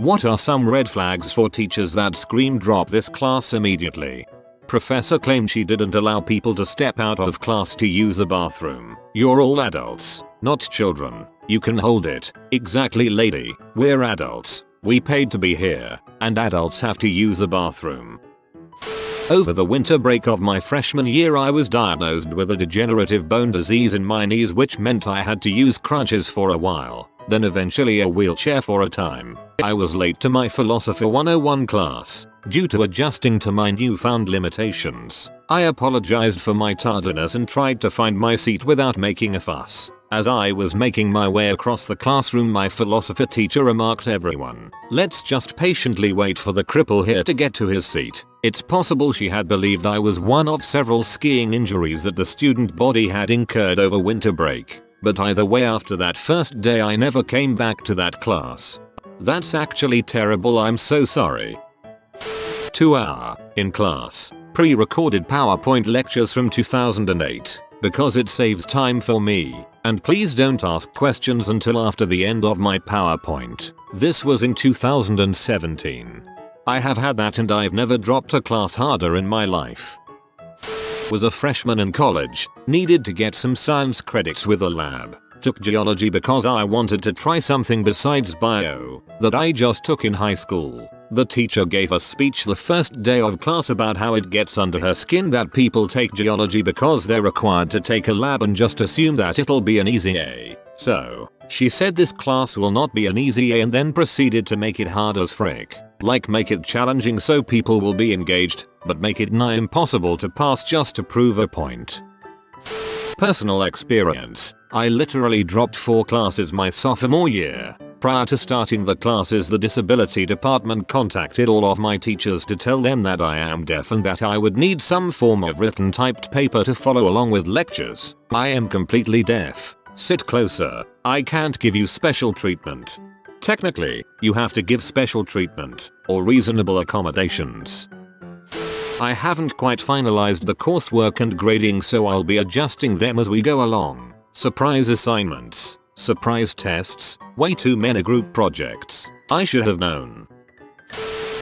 What are some red flags for teachers that scream drop this class immediately? Professor claimed she didn't allow people to step out of class to use the bathroom. You're all adults, not children. You can hold it. Exactly, lady. We're adults. We paid to be here, and adults have to use the bathroom. Over the winter break of my freshman year, I was diagnosed with a degenerative bone disease in my knees, which meant I had to use crutches for a while, then eventually a wheelchair for a time. I was late to my Philosophy 101 class due to adjusting to my newfound limitations. I apologized for my tardiness and tried to find my seat without making a fuss. As I was making my way across the classroom, my philosophy teacher remarked, "Everyone, let's just patiently wait for the cripple here to get to his seat." It's possible she had believed I was one of several skiing injuries that the student body had incurred over winter break. But either way, after that first day I never came back to that class. That's actually terrible, I'm so sorry. 2-hour, in class, pre-recorded PowerPoint lectures from 2008, because it saves time for me. And please don't ask questions until after the end of my PowerPoint. This was in 2017. I have had that and I've never dropped a class harder in my life. Was a freshman in college, needed to get some science credits with a lab. Took geology because I wanted to try something besides bio that I just took in high school. The teacher gave a speech the first day of class about how it gets under her skin that people take geology because they're required to take a lab and just assume that it'll be an easy A. So, she said this class will not be an easy A and then proceeded to make it hard as frick. Like make it challenging so people will be engaged, but make it nigh impossible to pass just to prove a point. Personal experience. I literally dropped 4 classes my sophomore year. Prior to starting the classes, the disability department contacted all of my teachers to tell them that I am deaf and that I would need some form of written typed paper to follow along with lectures. I am completely deaf. Sit closer. I can't give you special treatment. Technically, you have to give special treatment or reasonable accommodations. I haven't quite finalized the coursework and grading, so I'll be adjusting them as we go along. Surprise assignments, surprise tests, way too many group projects. I should have known.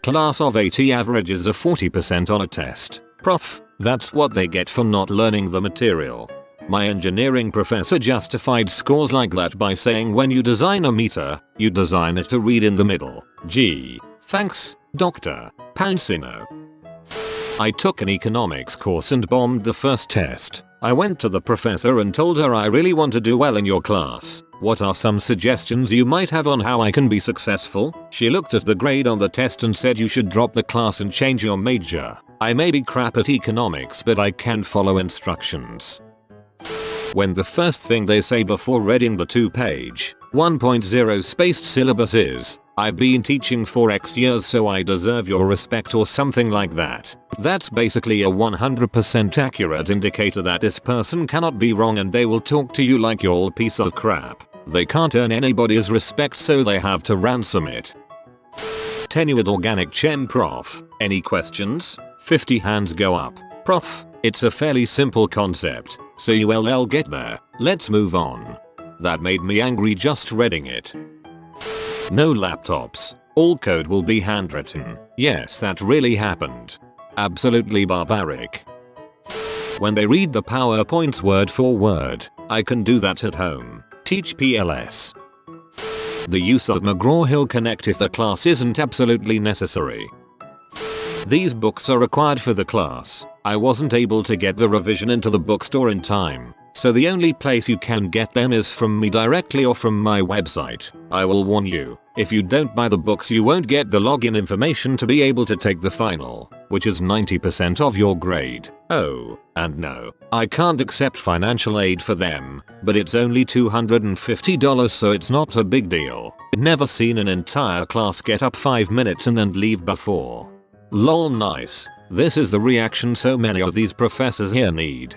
Class of 80 averages a 40% on a test. Prof, that's what they get for not learning the material. My engineering professor justified scores like that by saying when you design a meter, you design it to read in the middle. Gee, thanks, Dr. Pouncino. I took an economics course and bombed the first test. I went to the professor and told her I really want to do well in your class. What are some suggestions you might have on how I can be successful? She looked at the grade on the test and said you should drop the class and change your major. I may be crap at economics, but I can follow instructions. When the first thing they say before reading the 2-page, 1.0 spaced syllabus is, "I've been teaching for X years so I deserve your respect," or something like that. That's basically a 100% accurate indicator that this person cannot be wrong, and they will talk to you like you're all piece of crap. They can't earn anybody's respect, so they have to ransom it. Tenured organic chem prof. Any questions? 50 hands go up. Prof, it's a fairly simple concept, so you'll get there. Let's move on. That made me angry just reading it. No laptops. All code will be handwritten. Yes, that really happened. Absolutely barbaric. When they read the PowerPoints word for word, I can do that at home. Teach PLS. The use of McGraw-Hill Connect if the class isn't absolutely necessary. These books are required for the class. I wasn't able to get the revision into the bookstore in time, so the only place you can get them is from me directly or from my website. I will warn you, if you don't buy the books you won't get the login information to be able to take the final, which is 90% of your grade. Oh, and no, I can't accept financial aid for them, but it's only $250, so it's not a big deal. Never seen an entire class get up 5 minutes and then leave before. Lol, nice. This is the reaction so many of these professors here need.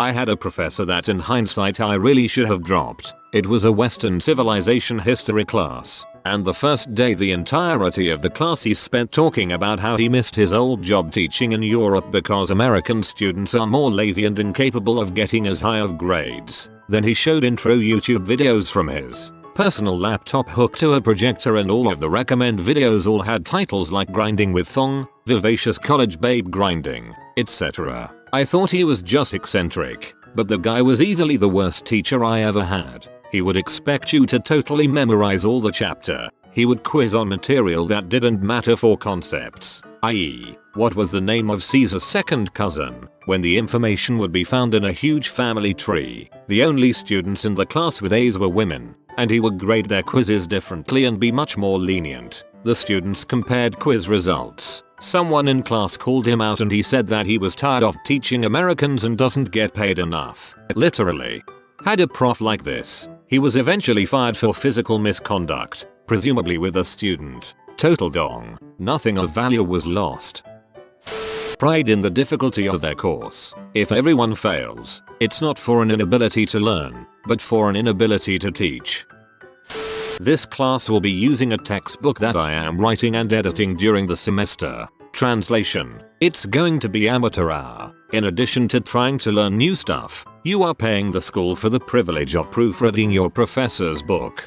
I had a professor that in hindsight I really should have dropped. It was a Western civilization history class, and the first day the entirety of the class he spent talking about how he missed his old job teaching in Europe because American students are more lazy and incapable of getting as high of grades. Then he showed intro YouTube videos from his personal laptop hooked to a projector, and all of the recommend videos all had titles like grinding with thong, vivacious college babe grinding, etc. I thought he was just eccentric, but the guy was easily the worst teacher I ever had. He would expect you to totally memorize all the chapter. He would quiz on material that didn't matter for concepts, i.e., what was the name of Caesar's second cousin, when the information would be found in a huge family tree. The only students in the class with A's were women, and he would grade their quizzes differently and be much more lenient. The students compared quiz results. Someone in class called him out and he said that he was tired of teaching Americans and doesn't get paid enough. Literally. Had a prof like this. He was eventually fired for physical misconduct, presumably with a student. Total dong. Nothing of value was lost. Pride in the difficulty of their course. If everyone fails, it's not for an inability to learn, but for an inability to teach. This class will be using a textbook that I am writing and editing during the semester. Translation: it's going to be amateur hour. In addition to trying to learn new stuff, you are paying the school for the privilege of proofreading your professor's book.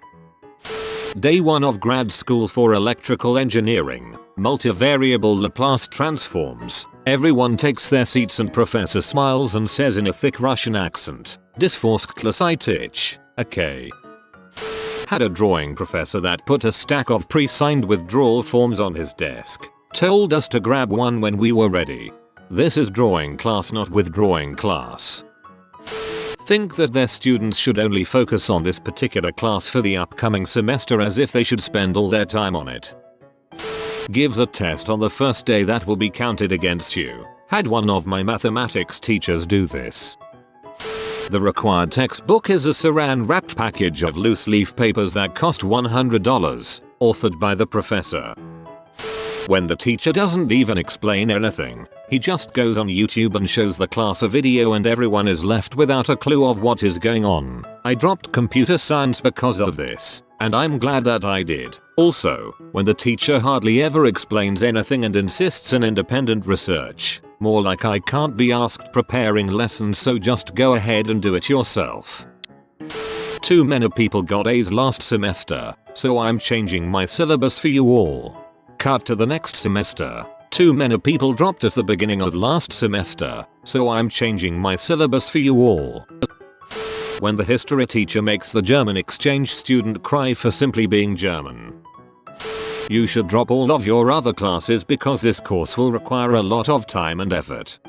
Day 1 of grad school for electrical engineering, multivariable Laplace transforms. Everyone takes their seats and professor smiles and says in a thick Russian accent, "Disforsklasitich, okay." Had a drawing professor that put a stack of pre-signed withdrawal forms on his desk. Told us to grab one when we were ready. This is drawing class, not withdrawing class. Think that their students should only focus on this particular class for the upcoming semester, as if they should spend all their time on it. Gives a test on the first day that will be counted against you. Had one of my mathematics teachers do this. The required textbook is a saran wrapped package of loose leaf papers that cost $100, authored by the professor. When the teacher doesn't even explain anything, he just goes on YouTube and shows the class a video and everyone is left without a clue of what is going on. I dropped computer science because of this, and I'm glad that I did. Also, when the teacher hardly ever explains anything and insists on independent research, more like I can't be asked preparing lessons, so just go ahead and do it yourself. Too many people got A's last semester, so I'm changing my syllabus for you all. Cut to the next semester. Too many people dropped at the beginning of last semester, so I'm changing my syllabus for you all. When the history teacher makes the German exchange student cry for simply being German. You should drop all of your other classes because this course will require a lot of time and effort.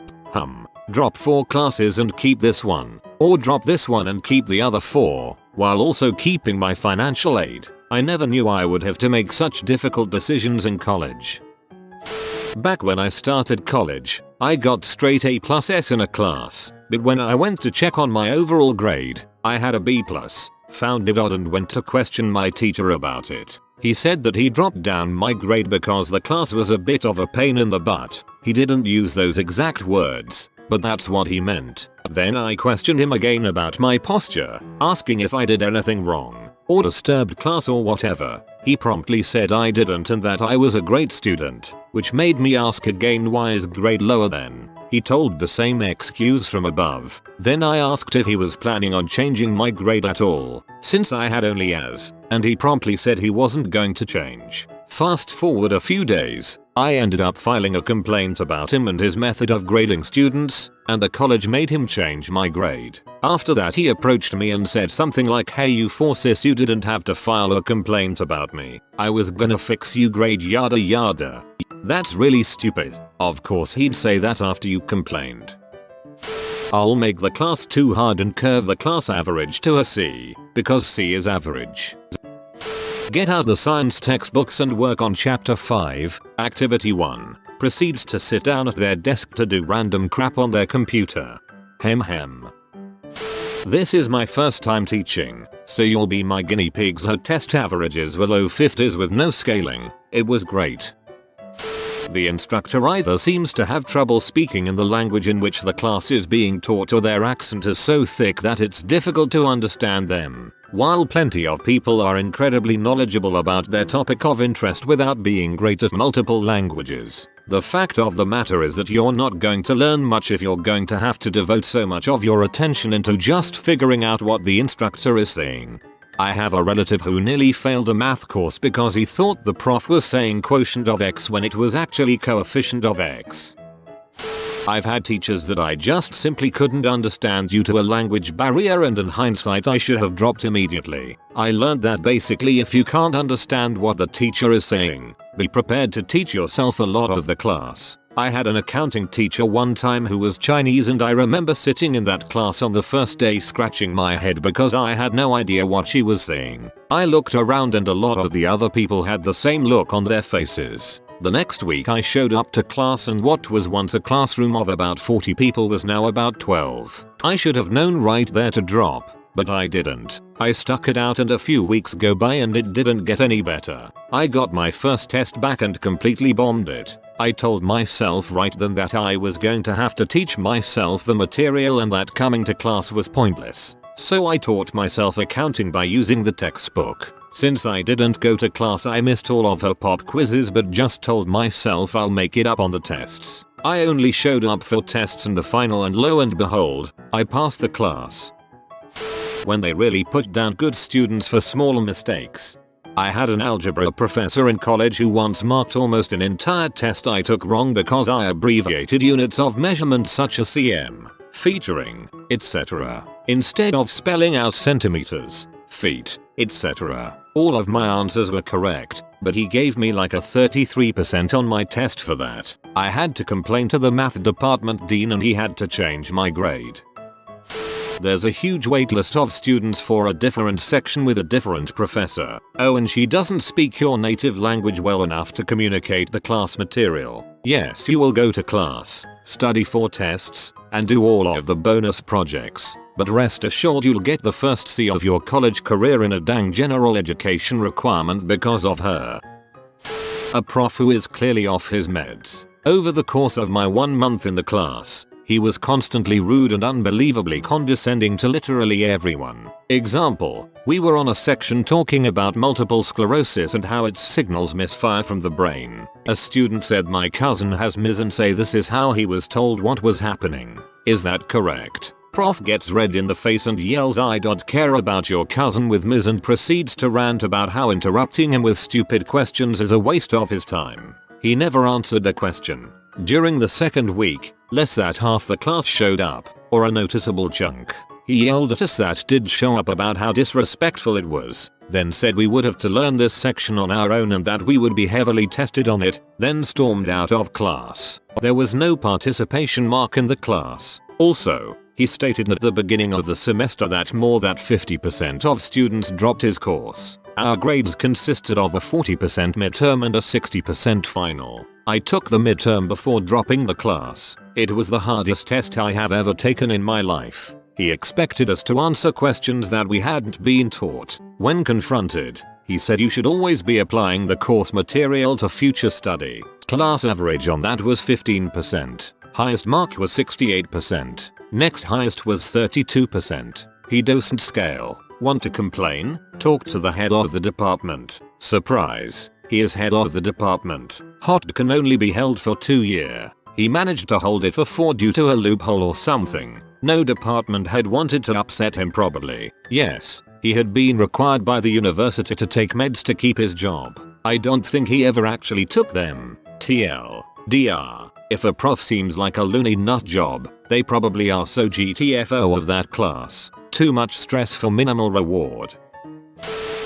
Drop 4 classes and keep this one, or drop this one and keep the other 4, while also keeping my financial aid. I never knew I would have to make such difficult decisions in college. Back when I started college, I got straight A+S in a class, but when I went to check on my overall grade, I had a B+. Found it odd and went to question my teacher about it. He said that he dropped down my grade because the class was a bit of a pain in the butt. He didn't use those exact words, but that's what he meant. Then I questioned him again about my posture, asking if I did anything wrong, or disturbed class or whatever. He promptly said I didn't and that I was a great student, which made me ask again why is grade lower then. He told the same excuse from above. Then I asked if he was planning on changing my grade at all, since I had only A's, and he promptly said he wasn't going to change. Fast forward a few days, I ended up filing a complaint about him and his method of grading students, and the college made him change my grade. After that he approached me and said something like, "Hey you 4sis, you didn't have to file a complaint about me. I was gonna fix you grade yada yada." That's really stupid. Of course he'd say that after you complained. I'll make the class too hard and curve the class average to a C, because C is average. Get out the science textbooks and work on chapter 5, activity 1. Proceeds to sit down at their desk to do random crap on their computer. Hem. This is my first time teaching, so you'll be my guinea pigs. Her test averages were low 50s with no scaling. It was great. The instructor either seems to have trouble speaking in the language in which the class is being taught, or their accent is so thick that it's difficult to understand them, while plenty of people are incredibly knowledgeable about their topic of interest without being great at multiple languages. The fact of the matter is that you're not going to learn much if you're going to have to devote so much of your attention into just figuring out what the instructor is saying. I have a relative who nearly failed a math course because he thought the prof was saying quotient of x when it was actually coefficient of x. I've had teachers that I just simply couldn't understand due to a language barrier, and in hindsight I should have dropped immediately. I learned that basically if you can't understand what the teacher is saying, be prepared to teach yourself a lot of the class. I had an accounting teacher one time who was Chinese, and I remember sitting in that class on the first day scratching my head because I had no idea what she was saying. I looked around and a lot of the other people had the same look on their faces. The next week I showed up to class and what was once a classroom of about 40 people was now about 12. I should have known right there to drop, but I didn't. I stuck it out and a few weeks go by and it didn't get any better. I got my first test back and completely bombed it. I told myself right then that I was going to have to teach myself the material and that coming to class was pointless. So I taught myself accounting by using the textbook. Since I didn't go to class, I missed all of her pop quizzes but just told myself I'll make it up on the tests. I only showed up for tests and the final, and lo and behold, I passed the class. When they really put down good students for small mistakes. I had an algebra professor in college who once marked almost an entire test I took wrong because I abbreviated units of measurement such as cm, featuring, etc., instead of spelling out centimeters, feet, etc. All of my answers were correct, but he gave me like a 33% on my test for that. I had to complain to the math department dean and he had to change my grade. There's a huge waitlist of students for a different section with a different professor. Oh, and she doesn't speak your native language well enough to communicate the class material. Yes, you will go to class, study for tests, and do all of the bonus projects. But rest assured you'll get the first C of your college career in a dang general education requirement because of her. A prof who is clearly off his meds. Over the course of my 1 month in the class, he was constantly rude and unbelievably condescending to literally everyone. Example, we were on a section talking about multiple sclerosis and how its signals misfire from the brain. A student said my cousin has MS and say this is how he was told what was happening. Is that correct? Prof gets red in the face and yells I don't care about your cousin with MS and proceeds to rant about how interrupting him with stupid questions is a waste of his time. He never answered the question. During the second week, less than half the class showed up, or a noticeable chunk. He yelled at us that did show up about how disrespectful it was, then said we would have to learn this section on our own and that we would be heavily tested on it, then stormed out of class. There was no participation mark in the class. Also, he stated at the beginning of the semester that more than 50% of students dropped his course. Our grades consisted of a 40% midterm and a 60% final. I took the midterm before dropping the class. It was the hardest test I have ever taken in my life. He expected us to answer questions that we hadn't been taught. When confronted, he said you should always be applying the course material to future study. Class average on that was 15%. Highest mark was 68%. Next highest was 32%. He doesn't scale. Want to complain? Talk to the head of the department. Surprise. He is head of the department. Hot can only be held for 2 years. He managed to hold it for 4 due to a loophole or something. No department head wanted to upset him probably. Yes, he had been required by the university to take meds to keep his job. I don't think he ever actually took them. TL. DR. If a prof seems like a loony nut job, they probably are so GTFO of that class. Too much stress for minimal reward.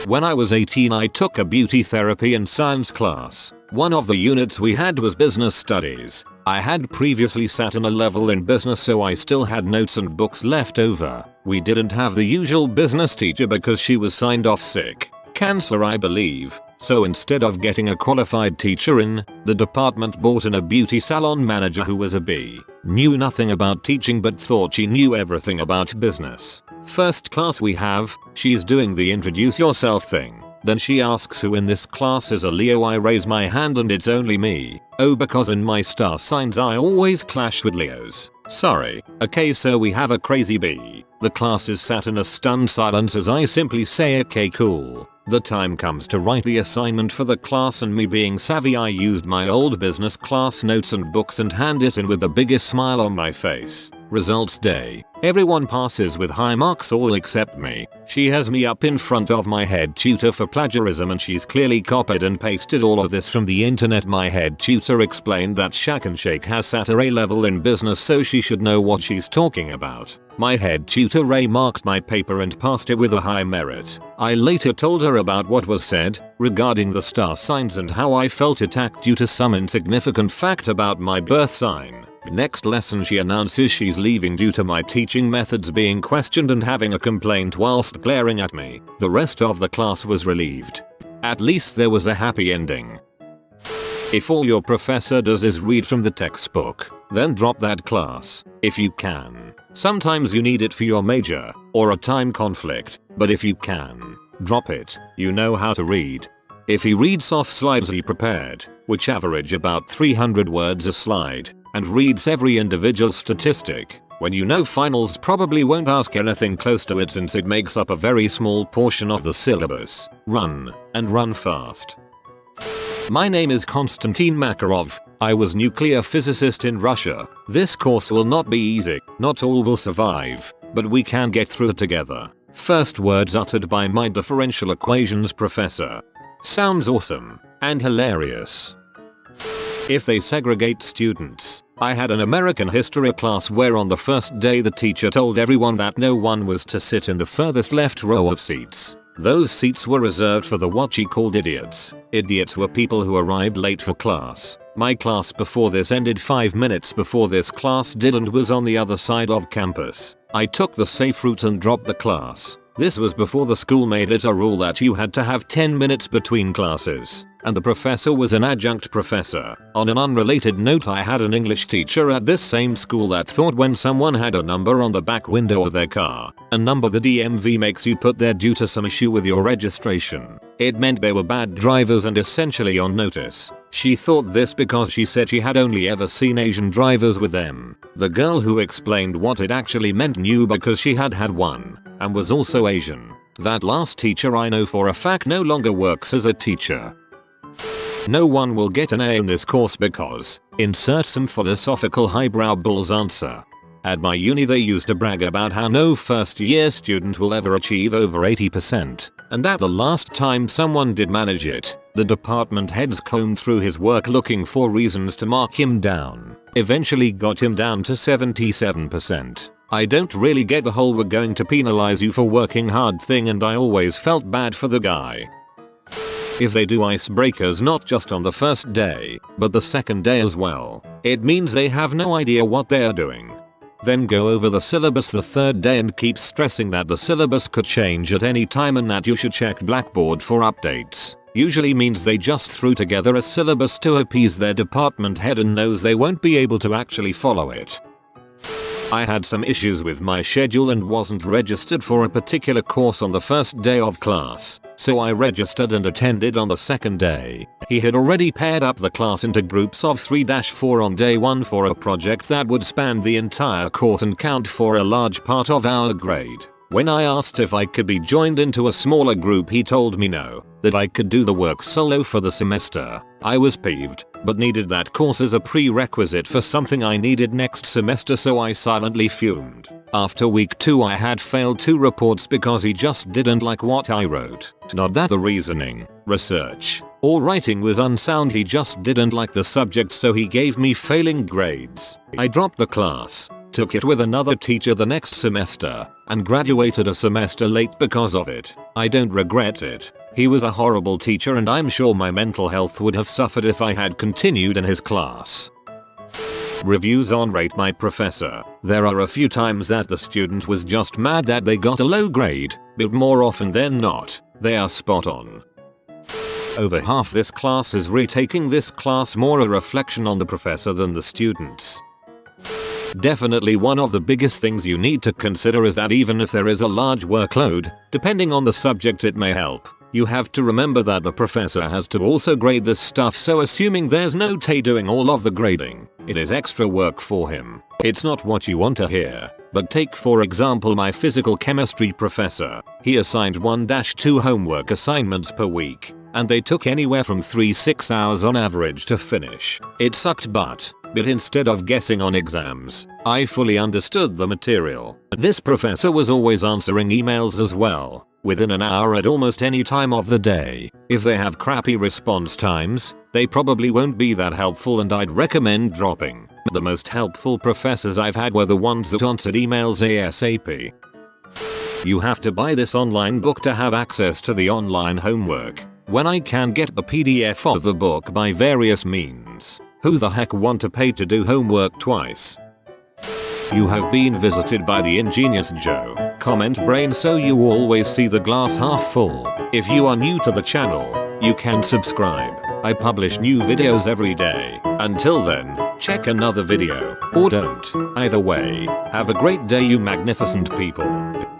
When I was 18 I took a beauty therapy and science class. One of the units we had was business studies. I had previously sat in a level in business so I still had notes and books left over. We didn't have the usual business teacher because she was signed off sick. Cancer I believe. So instead of getting a qualified teacher in, the department brought in a beauty salon manager who was a B. Knew nothing about teaching but thought she knew everything about business. First class we have, she's doing the introduce yourself thing. Then she asks who in this class is a Leo. I raise my hand and it's only me. Oh, because in my star signs I always clash with Leos. Sorry. Okay, so we have a crazy bee. The class is sat in a stunned silence as I simply say okay cool. The time comes to write the assignment for the class and me being savvy I used my old business class notes and books and hand it in with the biggest smile on my face. Results day. Everyone passes with high marks all except me. She has me up in front of my head tutor for plagiarism and she's clearly copied and pasted all of this from the internet. My head tutor explained that Shack and Shake has sat her A-level in business so she should know what she's talking about. My head tutor Ray marked my paper and passed it with a high merit. I later told her about what was said regarding the star signs and how I felt attacked due to some insignificant fact about my birth sign. Next lesson she announces she's leaving due to my teaching methods being questioned and having a complaint whilst glaring at me. The rest of the class was relieved. At least there was a happy ending. If all your professor does is read from the textbook, then drop that class, if you can. Sometimes you need it for your major, or a time conflict, but if you can, drop it. You know how to read. If he reads off slides he prepared, which average about 300 words a slide, and reads every individual statistic, when you know finals probably won't ask anything close to it since it makes up a very small portion of the syllabus, run, and run fast. My name is Konstantin Makarov. I was nuclear physicist in Russia. This course will not be easy. Not all will survive, but we can get through it together. First words uttered by my differential equations professor. Sounds awesome and hilarious. If they segregate students. I had an American history class where on the first day the teacher told everyone that no one was to sit in the furthest left row of seats. Those seats were reserved for the what she called idiots. Idiots were people who arrived late for class. My class before this ended 5 minutes before this class did and was on the other side of campus. I took the safe route and dropped the class. This was before the school made it a rule that you had to have 10 minutes between classes. And the professor was an adjunct professor. On an unrelated note, I had an English teacher at this same school that thought when someone had a number on the back window of their car, a number the DMV makes you put there due to some issue with your registration, it meant they were bad drivers and essentially on notice. She thought this because she said she had only ever seen Asian drivers with them. The girl who explained what it actually meant knew because she had had one, and was also Asian. That last teacher I know for a fact no longer works as a teacher. No one will get an A in this course because, insert some philosophical highbrow bull's answer. At my uni they used to brag about how no first year student will ever achieve over 80%, and that the last time someone did manage it, the department heads combed through his work looking for reasons to mark him down, eventually got him down to 77%. I don't really get the whole we're going to penalize you for working hard thing, and I always felt bad for the guy. If they do icebreakers not just on the first day, but the second day as well, it means they have no idea what they are doing. Then go over the syllabus the third day and keep stressing that the syllabus could change at any time and that you should check Blackboard for updates. Usually means they just threw together a syllabus to appease their department head and knows they won't be able to actually follow it. I had some issues with my schedule and wasn't registered for a particular course on the first day of class, so I registered and attended on the second day. He had already paired up the class into groups of 3-4 on day 1 for a project that would span the entire course and count for a large part of our grade. When I asked if I could be joined into a smaller group he told me no, that I could do the work solo for the semester. I was peeved, but needed that course as a prerequisite for something I needed next semester, so I silently fumed. After week 2 I had failed 2 reports because he just didn't like what I wrote. Not that the reasoning, research, or writing was unsound, he just didn't like the subject, so he gave me failing grades. I dropped the class, took it with another teacher the next semester, and graduated a semester late because of it. I don't regret it. He was a horrible teacher and I'm sure my mental health would have suffered if I had continued in his class. Reviews on Rate My Professor. There are a few times that the student was just mad that they got a low grade, but more often than not, they are spot on. Over half this class is retaking this class more a reflection on the professor than the students. Definitely one of the biggest things you need to consider is that even if there is a large workload, depending on the subject it may help. You have to remember that the professor has to also grade this stuff, so assuming there's no Tay doing all of the grading, it is extra work for him. It's not what you want to hear, but take for example my physical chemistry professor. He assigned 1-2 homework assignments per week, and they took anywhere from 3-6 hours on average to finish. It sucked but instead of guessing on exams, I fully understood the material. This professor was always answering emails as well, within an hour at almost any time of the day. If they have crappy response times, they probably won't be that helpful and I'd recommend dropping. The most helpful professors I've had were the ones that answered emails ASAP. You have to buy this online book to have access to the online homework. When I can get the PDF of the book by various means, who the heck want to pay to do homework twice? You have been visited by the ingenious Joe. Comment brain so you always see the glass half full. If you are new to the channel, you can subscribe. I publish new videos every day. Until then, check another video, or don't. Either way, have a great day you magnificent people.